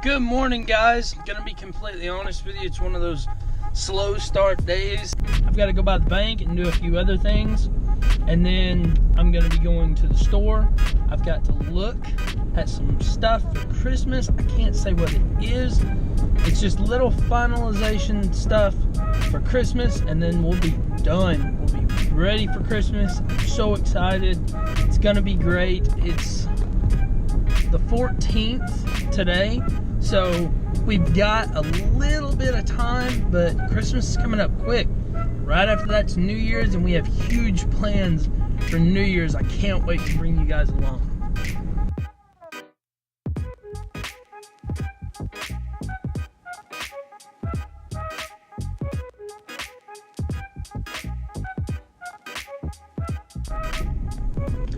Good morning, guys. I'm gonna be completely honest with you. It's one of those slow start days. I've got to go by the bank and do a few other things, and then I'm gonna be going to the store. I've got to look at some stuff for Christmas. I can't say what it is. It's just little finalization stuff for Christmas, and then we'll be done. We'll be ready for Christmas. I'm so excited. It's gonna be great. It's the 14th today, so we've got a little bit of time, but Christmas is coming up quick. Right after that's New Year's, and we have huge plans for New Year's. I can't wait to bring you guys along.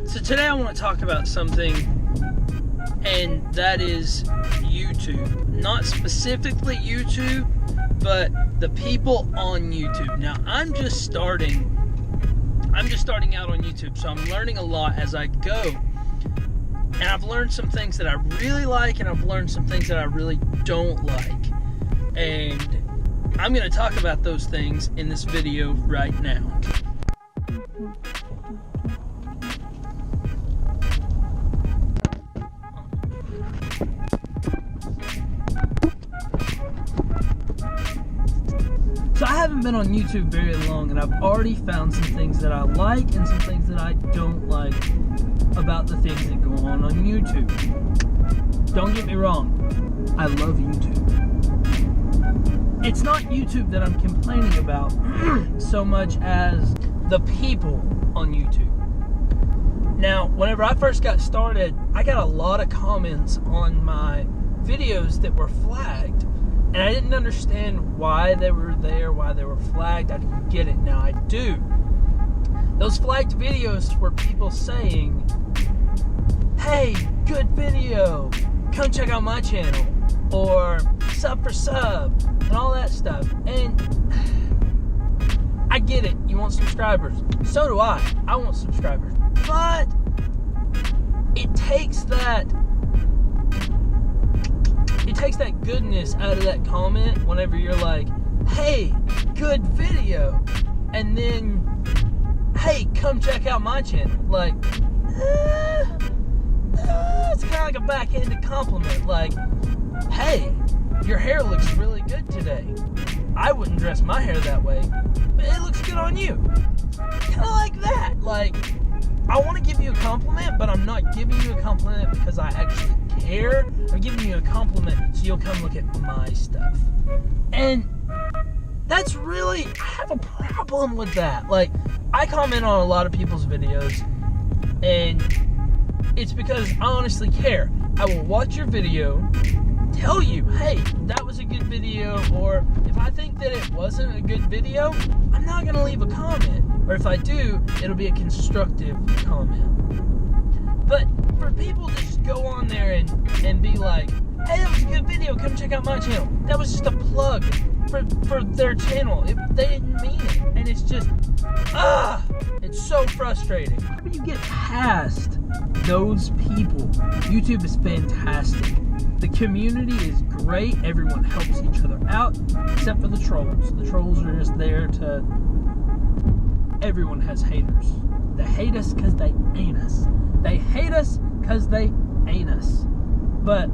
So today I want to talk about something, and that is YouTube. Not specifically YouTube, but the people on YouTube. Now, I'm just starting out on YouTube, so I'm learning a lot as I go. And I've learned some things that I really like, and I've learned some things that I really don't like. And I'm going to talk about those things in this video right now. So I haven't been on YouTube very long, and I've already found some things that I like and some things that I don't like about the things that go on YouTube. Don't get me wrong, I love YouTube. It's not YouTube that I'm complaining about so much as the people on YouTube. Now, whenever I first got started, I got a lot of comments on my videos that were flagged. And I didn't understand why they were there, why they were flagged. I didn't get it. Now I do. Those flagged videos were people saying, hey, good video, come check out my channel, or sub for sub, and all that stuff. And I get it. You want subscribers. So do I. I want subscribers. But it takes that goodness out of that comment whenever you're like, hey, good video, and then, hey, come check out my channel. Like, it's kind of like a backhanded compliment. Like, hey, your hair looks really good today. I wouldn't dress my hair that way, but it looks good on you. Kind of like that. Like, I want to give you a compliment, but I'm not giving you a compliment because I actually care. I'm giving you a compliment so you'll come look at my stuff. And that's really, I have a problem with that. Like, I comment on a lot of people's videos, and it's because I honestly care. I will watch your video, tell you, hey, that was a good video, or if I think that it wasn't a good video, I'm not going to leave a comment. Or if I do, it'll be a constructive comment. But for people to just go on there and be like, hey, that was a good video, come check out my channel. That was just a plug for their channel. They didn't mean it. And it's just, it's so frustrating. How do you get past those people? YouTube is fantastic. The community is great. Everyone helps each other out, except for the trolls. The trolls are just there to... Everyone has haters. They hate us because they ain't us. They hate us because they ain't us. But,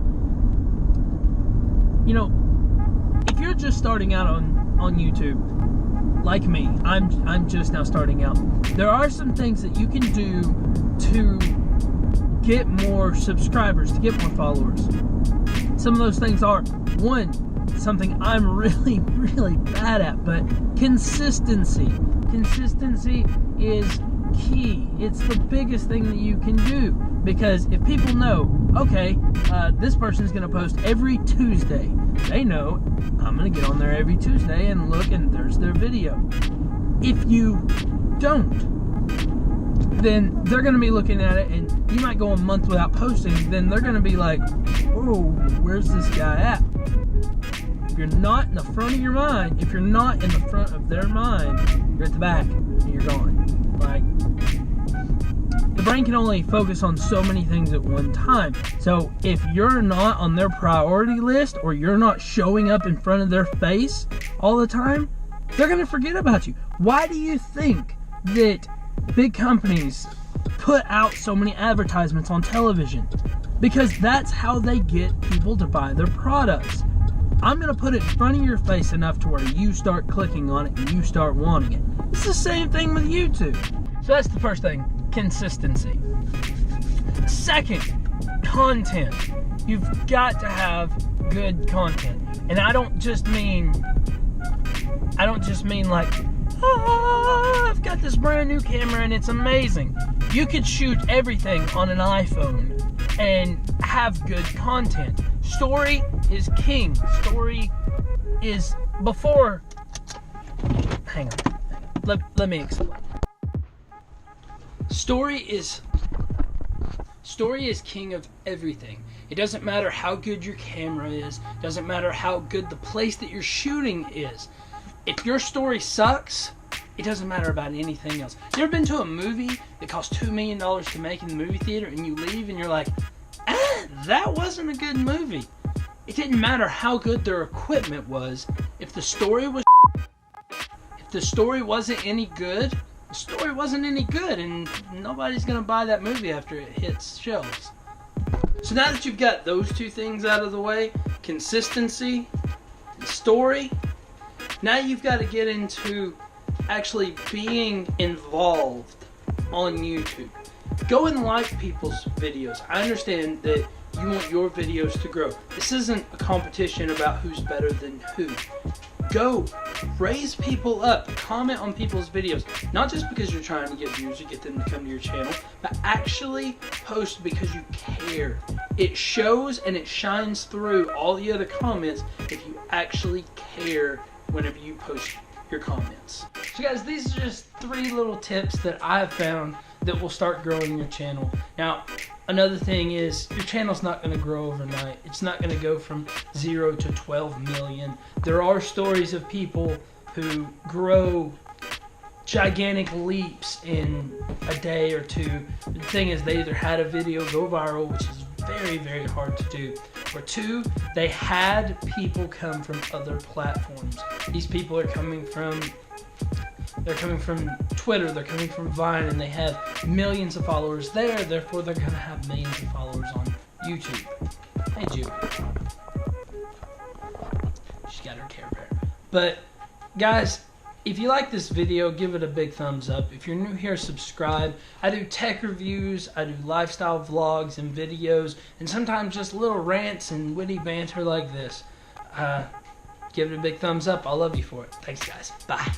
you know, if you're just starting out on YouTube, like me, I'm just now starting out, there are some things that you can do to get more subscribers, to get more followers. Some of those things are, one, something I'm really, really bad at, but consistency. Consistency is key. It's the biggest thing that you can do, because if people know, okay, this person's going to post every Tuesday, they know I'm going to get on there every Tuesday and look, and there's their video. If you don't, then they're going to be looking at it, and you might go a month without posting, then they're going to be like, oh, where's this guy at? If you're not in the front of your mind, if you're not in the front of their mind, you're at the back and you're gone. Like, The brain can only focus on so many things at one time. So if you're not on their priority list, or you're not showing up in front of their face all the time, they're going to forget about you. Why do you think that big companies put out so many advertisements on television? Because that's how they get people to buy their products. I'm going to put it in front of your face enough to where you start clicking on it and you start wanting it. It's the same thing with YouTube. So that's the first thing, consistency. Second, content. You've got to have good content. And I don't just mean like, I've got this brand new camera and it's amazing. You could shoot everything on an iPhone and have good content. Story is king. Story is before. Hang on. Let me explain. Story is king of everything. It doesn't matter how good your camera is. Doesn't matter how good the place that you're shooting is. If your story sucks, it doesn't matter about anything else. You ever been to a movie that cost $2 million to make in the movie theater and you leave and you're like, that wasn't a good movie? It didn't matter how good their equipment was. If the story was, if the story wasn't any good, the story wasn't any good, and nobody's gonna buy that movie after it hits shelves. So now that you've got those two things out of the way, consistency and story, now you've got to get into actually being involved on YouTube. Go and like people's videos. I understand that you want your videos to grow. This isn't a competition about who's better than who. Go, raise people up, comment on people's videos. Not just because you're trying to get views or get them to come to your channel, but actually post because you care. It shows and it shines through all the other comments if you actually care whenever you post your comments. So guys, these are just 3 little tips that I've found that will start growing your channel. Now, another thing is your channel's not going to grow overnight. It's not going to go from 0 to 12 million. There are stories of people who grow gigantic leaps in a day or two. The thing is, they either had a video go viral, which is very, very hard to do, or 2, they had people come from other platforms. These people are coming from Twitter, they're coming from Vine, and they have millions of followers there, therefore they're going to have millions of followers on YouTube. Hey, Jude. She's got her Care Bear. But, guys, if you like this video, give it a big thumbs up. If you're new here, subscribe. I do tech reviews, I do lifestyle vlogs and videos, and sometimes just little rants and witty banter like this. Give it a big thumbs up. I love you for it. Thanks, guys. Bye.